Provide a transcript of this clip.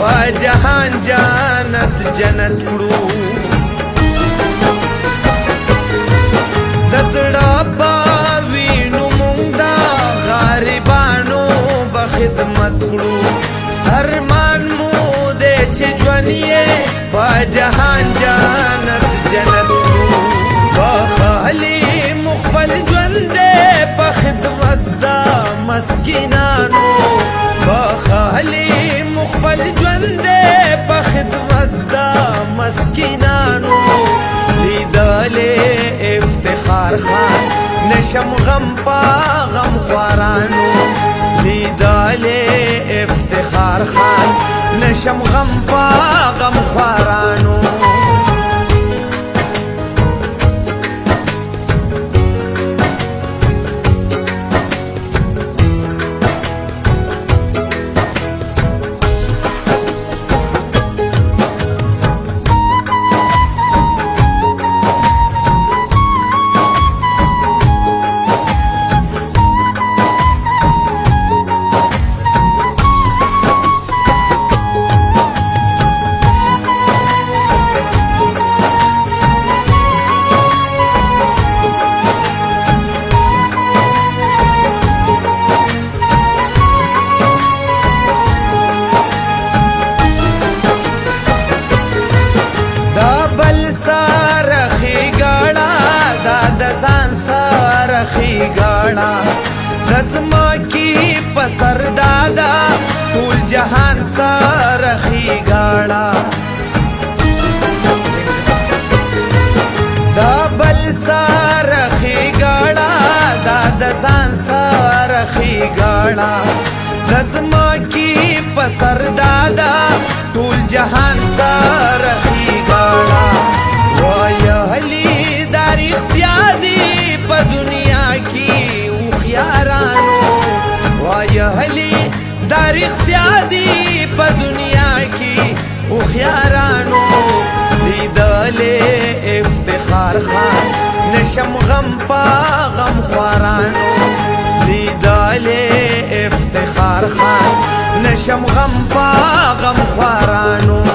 په جهان جانت جنت کړو د زړه په وینو مونږ د غریبانو به خدمت کړو ارمان مو دی چې ژوند یې په جهان جانت جنت کړو په خالي مو خپل ژوند دی په خدمت د مسکینانو په خالي مو خپل ژوند دی په خدمت د مسکینانو لیدلې افتخار خان نشم غم پا غم خوارانو لیدلې افتخار خان نشم غم پا غم خوارانو دزما کی پسر دادا ټول جهان سرخی گاڑا دا بل سرخی گاڑا دا دزان سرخی گاڑا دزما کی پسر دادا ټول جهان سرخی گاڑا وای هلی دار اختیار دی په دنیا کی یارانو وای هلی دار اختیار دی په دنیا کی او خیارانو لیدلې افتخار خان نشم غم پا غم خوارانو لیدلې افتخار خان نشم غم پا غم خوارانو